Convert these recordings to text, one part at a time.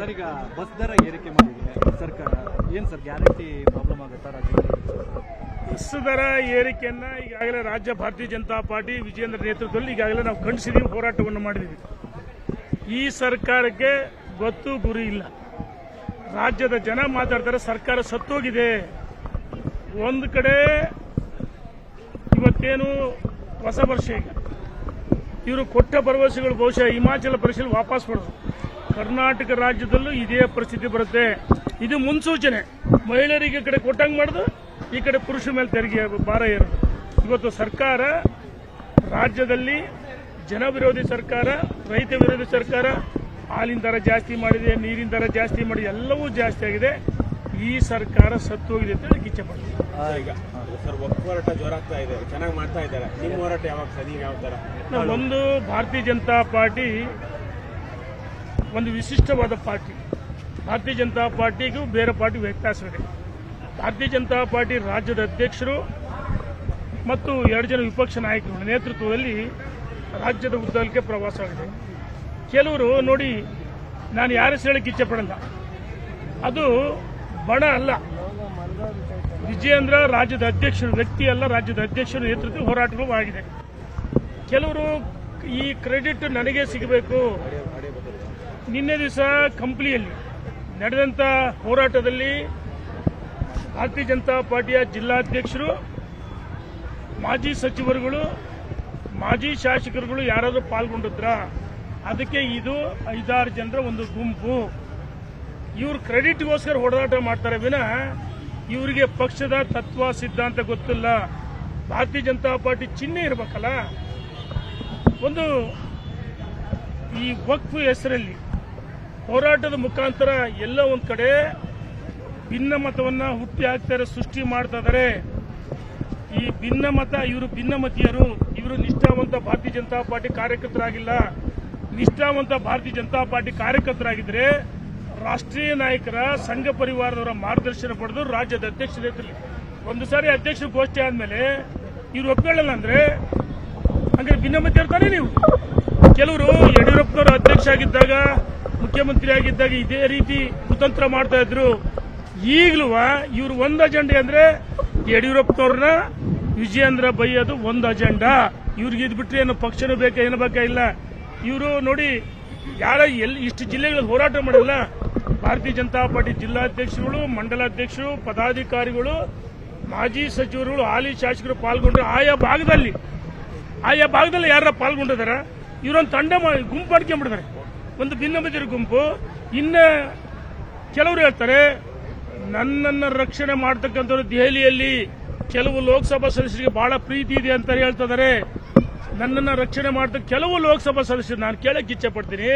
Sir, ಈಗ bus ದರ ಏರಿಕೆ ಮಾಡಿದೆ ಸರ್ಕಾರ, ಏನು ಸರ್ ಗ್ಯಾರಂಟಿ ಪ್ರಾಬ್ಲಮ್ ಆಗುತ್ತಾ ರಾಜ್ಯದಲ್ಲಿ? ಬಸ್ ದರ ಏರಿಕೆಯನ್ನ ಈಗಾಗಲೇ ರಾಜ್ಯ ಭಾರತೀಯ ಜನತಾ ಪಾರ್ಟಿ ವಿಜಯೇಂದ್ರ ನೇತೃತ್ವದಲ್ಲಿ ಈಗಾಗಲೇ ನಾವು ಖಂಡಿಸಿದೀವಿ, ಹೋರಾಟವನ್ನು ಮಾಡಿದ್ದೀವಿ. ಈ ಸರ್ಕಾರಕ್ಕೆ ಗೊತ್ತು ಗುರಿ ಇಲ್ಲ. ರಾಜ್ಯದ ಜನ ಮಾತಾಡ್ತಾರೆ ಸರ್ಕಾರ ಸತ್ತೋಗಿದೆ. ಒಂದು ಕಡೆ ಇವತ್ತೇನು ಹೊಸ ವರ್ಷ, ಈಗ ಇವರು ಕೊಟ್ಟ ಭರವಸೆಗಳು ಬಹುಶಃ ಹಿಮಾಚಲ ಪ್ರದೇಶದಲ್ಲಿ ವಾಪಸ್ ಪಡೆದು ಕರ್ನಾಟಕ ರಾಜ್ಯದಲ್ಲೂ ಇದೇ ಪರಿಸ್ಥಿತಿ ಬರುತ್ತೆ. ಇದು ಮುನ್ಸೂಚನೆ. ಮಹಿಳೆಯರಿಗೆ ಕಡೆ ಕೊಟ್ಟಂಗೆ ಮಾಡೋದು, ಈ ಕಡೆ ಪುರುಷರ ಮೇಲೆ ತೆರಿಗೆ ಭಾರ ಏರೋದು. ಇವತ್ತು ಸರ್ಕಾರ ರಾಜ್ಯದಲ್ಲಿ ಜನ ವಿರೋಧಿ ಸರ್ಕಾರ, ರೈತ ವಿರೋಧಿ ಸರ್ಕಾರ, ಹಾಲಿನ ದರ ಜಾಸ್ತಿ ಮಾಡಿದೆ, ನೀರಿನ ದರ ಜಾಸ್ತಿ ಮಾಡಿ, ಎಲ್ಲವೂ ಜಾಸ್ತಿ ಆಗಿದೆ. ಈ ಸರ್ಕಾರ ಸತ್ತು ಹೋಗಿದೆ ಅಂತ ಹೇಳಿ ಇಚ್ಛೆ ಪಡ್ತೀವಿ. ಈಗ ಸರ್ ಹೋರಾಟ ಜೋರಾಗ್ತಾ ಇದೆ, ಚೆನ್ನಾಗಿ ಮಾಡ್ತಾ ಇದ್ದಾರೆ. ನಿಮ್ಮ ಹೋರಾಟ ಯಾವಾಗ ಸರ್, ನೀವು ಯಾವ ತರ? ಒಂದು ಭಾರತೀಯ ಜನತಾ ಪಾರ್ಟಿ ಒಂದು ವಿಶಿಷ್ಟವಾದ ಪಾರ್ಟಿ. ಭಾರತೀಯ ಜನತಾ ಪಾರ್ಟಿಗೂ ಬೇರೆ ಪಾರ್ಟಿ ವ್ಯತ್ಯಾಸವಿದೆ. ಭಾರತೀಯ ಜನತಾ ಪಾರ್ಟಿ ರಾಜ್ಯದ ಅಧ್ಯಕ್ಷರು ಮತ್ತು 2 ಜನ ವಿಪಕ್ಷ ನಾಯಕರ ನೇತೃತ್ವದಲ್ಲಿ ರಾಜ್ಯದ ಉದ್ದಗಲಕ್ಕೆ ಪ್ರವಾಸವಾಗಿದೆ. ಕೆಲವರು ನೋಡಿ, ನಾನು ಯಾರ ಹೇಳಕ್ಕೆ ಇಚ್ಛೆ ಪಡಲ್ಲ, ಅದು ಬಣ ಅಲ್ಲ. ವಿಜಯೇಂದ್ರ ರಾಜ್ಯದ ಅಧ್ಯಕ್ಷರು, ವ್ಯಕ್ತಿ ಅಲ್ಲ, ರಾಜ್ಯದ ಅಧ್ಯಕ್ಷರ ನೇತೃತ್ವ ಹೋರಾಟಗಳು ಆಗಿದೆ. ಕೆಲವರು ಈ ಕ್ರೆಡಿಟ್ ನನಗೆ ಸಿಗಬೇಕು. ನಿನ್ನೆ ದಿವಸ ಕಂಪ್ಲಿಯಲ್ಲಿ ನಡೆದಂತ ಹೋರಾಟದಲ್ಲಿ ಭಾರತೀಯ ಜನತಾ ಪಾರ್ಟಿಯ ಜಿಲ್ಲಾಧ್ಯಕ್ಷರು, ಮಾಜಿ ಸಚಿವರುಗಳು, ಮಾಜಿ ಶಾಸಕರುಗಳು ಯಾರಾದರೂ ಪಾಲ್ಗೊಂಡಿದ್ರ? ಅದಕ್ಕೆ ಇದು 5-6 ಜನರ ಒಂದು ಗುಂಪು. ಇವರು ಕ್ರೆಡಿಟ್ಗೋಸ್ಕರ ಹೋರಾಟ ಮಾಡ್ತಾರೆ ವಿನ ಇವರಿಗೆ ಪಕ್ಷದ ತತ್ವ ಸಿದ್ಧಾಂತ ಗೊತ್ತಿಲ್ಲ. ಭಾರತೀಯ ಜನತಾ ಪಾರ್ಟಿ ಚಿಹ್ನೆ ಇರಬೇಕಲ್ಲ. ಒಂದು ಈ ವಕ್ಫ್ ಹೆಸರಲ್ಲಿ ಹೋರಾಟದ ಮುಖಾಂತರ ಎಲ್ಲ ಒಂದ್ ಕಡೆ ಭಿನ್ನಮತವನ್ನ ಹುಟ್ಟಿ ಹಾಕ್ತಾರೆ, ಸೃಷ್ಟಿ ಮಾಡ್ತಾ ಇದ್ದಾರೆ. ಈ ಭಿನ್ನಮತ, ಇವರು ಭಿನ್ನಮತೀಯರು, ಇವರು ನಿಷ್ಠಾವಂತ ಭಾರತೀಯ ಜನತಾ ಪಾರ್ಟಿ ಕಾರ್ಯಕರ್ತರಾಗಿಲ್ಲ. ನಿಷ್ಠಾವಂತ ಭಾರತೀಯ ಜನತಾ ಪಾರ್ಟಿ ಕಾರ್ಯಕರ್ತರಾಗಿದ್ರೆ ರಾಷ್ಟ್ರೀಯ ನಾಯಕರ, ಸಂಘ ಪರಿವಾರದವರ ಮಾರ್ಗದರ್ಶನ ಪಡೆದು ರಾಜ್ಯದ ಅಧ್ಯಕ್ಷರಲ್ಲಿ ಒಂದು ಸಾರಿ ಅಧ್ಯಕ್ಷರ ಗೋಷ್ಠಿ ಆದ್ಮೇಲೆ ಇವ್ರು ಒಪ್ಕೊಳ್ಳಲ್ಲ ಅಂದ್ರೆ ಹಂಗೆ ಭಿನ್ನಮತಿ ಇರ್ತಾನೆ. ನೀವು ಕೆಲವರು ಯಡಿಯೂರಪ್ಪನವರು ಅಧ್ಯಕ್ಷ ಆಗಿದ್ದಾಗ, ಮುಖ್ಯಮಂತ್ರಿ ಆಗಿದ್ದಾಗ ಇದೇ ರೀತಿ ಕುತಂತ್ರ ಮಾಡ್ತಾ ಇದ್ರು. ಈಗಲೂ ಇವರು ಒಂದು ಅಜೆಂಡೆ ಅಂದ್ರೆ ಯಡಿಯೂರಪ್ಪನವ್ರನ್ನ ವಿಜಯೇಂದ್ರ ಬೈಯೋದು ಒಂದು ಅಜೆಂಡಾ. ಇವ್ರಿಗೆ ಇದು ಬಿಟ್ರೆ ಏನು ಪಕ್ಷನೂ ಬೇಕಾ, ಏನು ಬೇಕಾ ಇಲ್ಲ. ಇವರು ನೋಡಿ, ಯಾರ ಇಷ್ಟು ಜಿಲ್ಲೆಗಳಲ್ಲಿ ಹೋರಾಟ ಮಾಡಿಲ್ಲ. ಭಾರತೀಯ ಜನತಾ ಪಾರ್ಟಿ ಜಿಲ್ಲಾಧ್ಯಕ್ಷರುಗಳು, ಮಂಡಲಾಧ್ಯಕ್ಷರು, ಪದಾಧಿಕಾರಿಗಳು, ಮಾಜಿ ಸಚಿವರುಗಳು, ಹಾಲಿ ಶಾಸಕರು ಪಾಲ್ಗೊಂಡ್ರೆ ಆಯಾ ಭಾಗದಲ್ಲಿ ಯಾರ ಪಾಲ್ಗೊಂಡಿದಾರ? ಇವರೊಂದು ತಂಡ ಗುಂಪು ಮಾಡ್ಕೊಂಡ್ಬಿಡ್ತಾರೆ, ಒಂದು ಭಿನ್ನಮತೀಯರ ಗುಂಪು. ಇನ್ನ ಕೆಲವರು ಹೇಳ್ತಾರೆ, ನನ್ನನ್ನು ರಕ್ಷಣೆ ಮಾಡ್ತಕ್ಕಂಥವ್ರು ದೆಹಲಿಯಲ್ಲಿ ಕೆಲವು ಲೋಕಸಭಾ ಸದಸ್ಯರಿಗೆ ಬಹಳ ಪ್ರೀತಿ ಇದೆ ಅಂತ ಹೇಳ್ತಿದ್ದಾರೆ. ನನ್ನನ್ನು ರಕ್ಷಣೆ ಮಾಡ್ತಕ್ಕ ಕೆಲವು ಲೋಕಸಭಾ ಸದಸ್ಯರು ನಾನು ಕೇಳಕ್ಕೆ ಇಚ್ಛೆ ಪಡ್ತೀನಿ.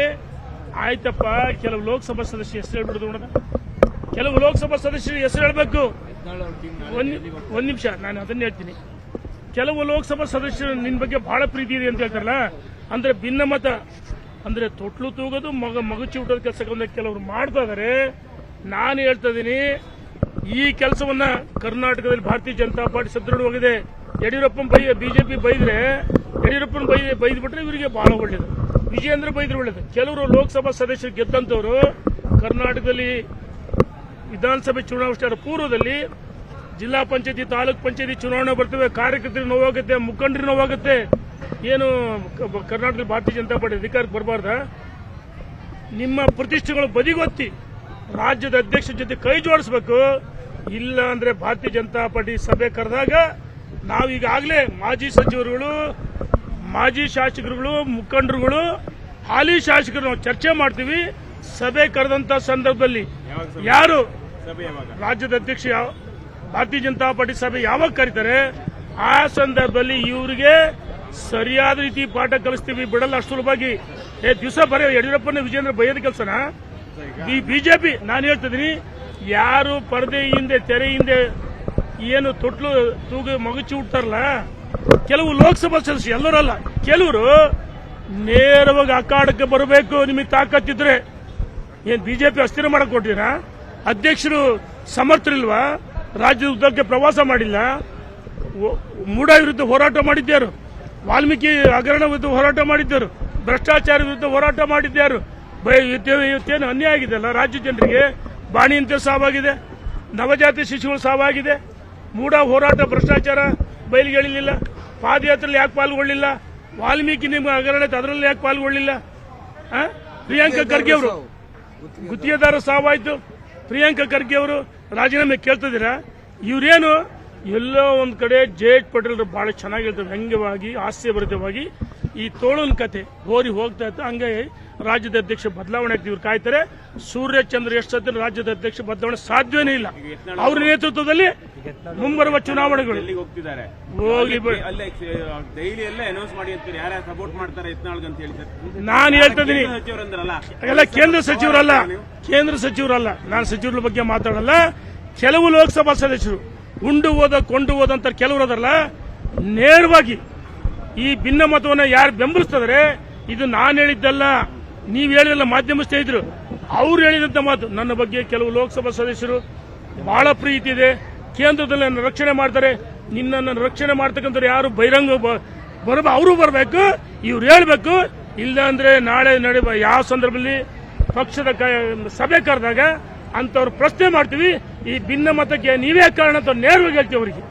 ಆಯ್ತಪ್ಪ, ಕೆಲವು ಲೋಕಸಭಾ ಸದಸ್ಯರು ಹೆಸರು ಹೇಳ್ಬಿಡುದು ನೋಡ, ಕೆಲವು ಲೋಕಸಭಾ ಸದಸ್ಯರು ಹೆಸರು ಹೇಳಬೇಕು. ಒಂದ್ ನಿಮಿಷ, ನಾನು ಅದನ್ನ ಹೇಳ್ತೀನಿ. ಕೆಲವು ಲೋಕಸಭಾ ಸದಸ್ಯರು ನಿನ್ನ ಬಗ್ಗೆ ಬಹಳ ಪ್ರೀತಿ ಇದೆ ಅಂತ ಹೇಳ್ತಾರಲ್ಲ, ಅಂದ್ರೆ ಭಿನ್ನಮತ ಅಂದ್ರೆ ತೊಟ್ಲು ತೂಗೋದು, ಮಗುಚಿ ಊಟದ ಕೆಲಸ ಕೆಲವರು ಮಾಡ್ತಾ ಇದಾರೆ. ನಾನು ಹೇಳ್ತಾ ಇದ್ದೀನಿ, ಈ ಕೆಲಸವನ್ನ ಕರ್ನಾಟಕದಲ್ಲಿ ಭಾರತೀಯ ಜನತಾ ಪಾರ್ಟಿ ಸದೃಢವಾಗಿದೆ. ಯಡಿಯೂರಪ್ಪನ ಬಿಜೆಪಿ ಬೈದ್ರೆ, ಯಡಿಯೂರಪ್ಪನ ಬೈದ್ಬಿಟ್ರೆ ಇವರಿಗೆ ಬಹಳ ಒಳ್ಳೇದು, ವಿಜಯೇಂದ್ರ ಬೈದ್ರೆ ಒಳ್ಳೇದು. ಕೆಲವರು ಲೋಕಸಭಾ ಸದಸ್ಯರು ಗೆದ್ದಂತವರು ಕರ್ನಾಟಕದಲ್ಲಿ ವಿಧಾನಸಭೆ ಚುನಾವಣೆ ಪೂರ್ವದಲ್ಲಿ ಜಿಲ್ಲಾ ಪಂಚಾಯತಿ, ತಾಲೂಕ್ ಪಂಚಾಯತಿ ಚುನಾವಣೆ ಬರ್ತವೆ. ಕಾರ್ಯಕರ್ತರಿಗೆ ನೋವಾಗುತ್ತೆ, ಮುಖಂಡರಿಗೆ ನೋವಾಗುತ್ತೆ. ಏನು ಕರ್ನಾಟಕದಲ್ಲಿ ಭಾರತೀಯ ಜನತಾ ಪಾರ್ಟಿ ಅಧಿಕಾರಕ್ಕೆ ಬರಬಾರ್ದ? ನಿಮ್ಮ ಪ್ರತಿಷ್ಠೆಗಳು ಬದಿಗೊತ್ತಿ ರಾಜ್ಯದ ಅಧ್ಯಕ್ಷರ ಜೊತೆ ಕೈ ಜೋಡಿಸಬೇಕು. ಇಲ್ಲ ಅಂದ್ರೆ ಭಾರತೀಯ ಜನತಾ ಪಾರ್ಟಿ ಸಭೆ ಕರೆದಾಗ ನಾವೀಗಾಗಲೇ ಮಾಜಿ ಸಚಿವರುಗಳು, ಮಾಜಿ ಶಾಸಕರುಗಳು, ಮುಖಂಡರುಗಳು, ಹಾಲಿ ಶಾಸಕರು ನಾವು ಚರ್ಚೆ ಮಾಡ್ತೀವಿ. ಸಭೆ ಕರೆದಂತ ಸಂದರ್ಭದಲ್ಲಿ ಯಾರು ರಾಜ್ಯದ ಅಧ್ಯಕ್ಷ, ಭಾರತೀಯ ಜನತಾ ಪಾರ್ಟಿ ಸಭೆ ಯಾವಾಗ ಕರೀತಾರೆ ಆ ಸಂದರ್ಭದಲ್ಲಿ ಇವರಿಗೆ ಸರಿಯಾದ ರೀತಿ ಪಾಠ ಕಲಿಸ್ತೀವಿ, ಬಿಡಲ್ಲ ಅಷ್ಟು ಸುಲಭವಾಗಿ. ದಿವಸ ಬರೀ ಯಡಿಯೂರಪ್ಪನ ವಿಜಯೇಂದ್ರ ಬೈಯೋದ ಕೆಲಸನ ಬಿಜೆಪಿ. ನಾನು ಹೇಳ್ತಿದ್ದೀನಿ, ಯಾರು ಪರದೆ ಹಿಂದೆ, ತೆರೆ ಹಿಂದೆ ಏನು ತೊಟ್ಲು ತೂಗ ಮಗುಚಿ ಹುಡ್ತಾರಲ್ಲ, ಕೆಲವು ಲೋಕಸಭಾ ಸದಸ್ಯರು, ಎಲ್ಲರಲ್ಲ, ಕೆಲವರು ನೇರವಾಗಿ ಅಖಾಡಕ್ಕೆ ಬರಬೇಕು. ನಿಮಗೆ ತಾಕತ್ತಿದ್ರೆ ಏನ್ ಬಿಜೆಪಿ ಅಸ್ಥಿರ ಮಾಡಕ್ ಕೊಟ್ಟಿರಾ? ಅಧ್ಯಕ್ಷರು ಸಮರ್ಥರಿಲ್ವಾ? ರಾಜ್ಯದ ಉದ್ದಕ್ಕೆ ಪ್ರವಾಸ ಮಾಡಿಲ್ಲ. ಮೂಢ ವಿರುದ್ಧ ಹೋರಾಟ ಮಾಡಿದ್ದರು, ವಾಲ್ಮೀಕಿ ಹಗರಣ ವಿರುದ್ಧ ಹೋರಾಟ ಮಾಡಿದ್ದರು, ಭ್ರಷ್ಟಾಚಾರ ವಿರುದ್ಧ ಹೋರಾಟ ಮಾಡಿದ್ದರು. ಇವತ್ತೇನು ಅನ್ಯಾಯ ಆಗಿದೆ ಅಲ್ಲ ರಾಜ್ಯ ಜನರಿಗೆ. ಬಾಣಿಯಂತೆ ಸಾವಾಗಿದೆ, ನವಜಾತಿ ಶಿಶುಗಳು ಸಾವಾಗಿದೆ, ಮೂಢ ಹೋರಾಟ ಭ್ರಷ್ಟಾಚಾರ ಬಯಲಿಗೆಳಿಲಿಲ್ಲ, ಪಾದಯಾತ್ರೆಯಲ್ಲಿ ಯಾಕೆ ಪಾಲ್ಗೊಳ್ಳಿಲ್ಲ, ವಾಲ್ಮೀಕಿ ನಿಮ್ಮ ಹಗರಣ ಅದರಲ್ಲಿ ಯಾಕೆ ಪಾಲ್ಗೊಳ್ಳಿಲ್ಲ? ಪ್ರಿಯಾಂಕಾ ಖರ್ಗೆ ಅವರು ಗುತ್ತಿಗೆದಾರ ಸಾವಾಯ್ತು, ಪ್ರಿಯಾಂಕಾ ಖರ್ಗೆ ಅವರು ರಾಜೀನಾಮೆ ಕೇಳ್ತಿದ್ದೀರಾ? ಇವರೇನು ಎಲ್ಲೋ ಒಂದ್ ಕಡೆ ಜೇಟ್ ಪಟೇಲ್ ಬಹಳ ಚೆನ್ನಾಗಿ ಹೇಳ್ತಾರೆ, ವ್ಯಂಗ್ಯವಾಗಿ ಹಾಸ್ಯಭರಿತವಾಗಿ ಈ ತೋಳನ್ ಕತೆ ಹೋರಿ ಹೋಗ್ತಾ ಇತ್ತು. ಹಂಗೆ ರಾಜ್ಯದ ಅಧ್ಯಕ್ಷ ಬದಲಾವಣೆ ಆಗ್ತಿವ್ರು ಕಾಯ್ತಾರೆ. ಸೂರ್ಯಚಂದ್ರ ಎಷ್ಟು ಸತ್ಯ ರಾಜ್ಯದ ಅಧ್ಯಕ್ಷ ಬದಲಾವಣೆ ಸಾಧ್ಯವೇ ಇಲ್ಲ. ಅವರ ನೇತೃತ್ವದಲ್ಲಿ ಮುಂಬರುವ ಚುನಾವಣೆಗಳು ಹೋಗ್ತಿದ್ದಾರೆ, ಹೋಗಿ ಡೈಲಿ ಎಲ್ಲ ಅನೌನ್ಸ್ ಮಾಡಿ ಅಂತೀರಿ. ಯಾರು ಸಪೋರ್ಟ್ ಮಾಡ್ತಾರೆ ಯತ್ನಾಳ್ ಅಂತ ಹೇಳ್ತಾರೆ. ನಾನು ಹೇಳ್ತಾ ಇದೀನಿ, ಸಚಿವರಂದ್ರಲ್ಲ, ಎಲ್ಲ ಕೇಂದ್ರ ಸಚಿವರಲ್ಲ, ನಾನು ಸಚಿವರ ಬಗ್ಗೆ ಮಾತಾಡಲ್ಲ. ಕೆಲವು ಲೋಕಸಭಾ ಸದಸ್ಯರು ಉಂಡು ಹೋದ ಕೊಂಡು ಹೋದಂತ ಕೆಲವರು ಅದರಲ್ಲ, ನೇರವಾಗಿ ಈ ಭಿನ್ನಮತವನ್ನು ಯಾರು ಬೆಂಬಲಿಸ್ತಿದ್ರೆ ಇದು ನಾನು ಹೇಳಿದ್ದಲ್ಲ, ನೀವು ಹೇಳಿದಲ್ಲ, ಮಾಧ್ಯಮ ಸ್ನೇಹಿತರು ಅವ್ರು ಹೇಳಿದಂತ ಮಾತು. ನನ್ನ ಬಗ್ಗೆ ಕೆಲವು ಲೋಕಸಭಾ ಸದಸ್ಯರು ಬಹಳ ಪ್ರೀತಿ ಇದೆ, ಕೇಂದ್ರದಲ್ಲಿ ನನ್ನ ರಕ್ಷಣೆ ಮಾಡ್ತಾರೆ, ನಿನ್ನನ್ನು ರಕ್ಷಣೆ ಮಾಡ್ತಕ್ಕಂಥವ್ರು ಯಾರು ಬಹಿರಂಗ ಅವರು ಬರಬೇಕು, ಇವ್ರು ಹೇಳ್ಬೇಕು. ಇಲ್ಲ ಅಂದ್ರೆ ನಾಳೆ ನಡೆಯುವ ಯಾವ ಸಂದರ್ಭದಲ್ಲಿ ಪಕ್ಷದ ಸಭೆ ಕರೆದಾಗ ಅಂತವ್ರು ಪ್ರಶ್ನೆ ಮಾಡ್ತೀವಿ. ಈ ಭಿನ್ನ ಮತಕ್ಕೆ ನೀವೇ ಕಾರಣ ಅಂತ ನೇರವಾಗಿ ಹೇಳ್ತೀವಿ ಅವರಿಗೆ.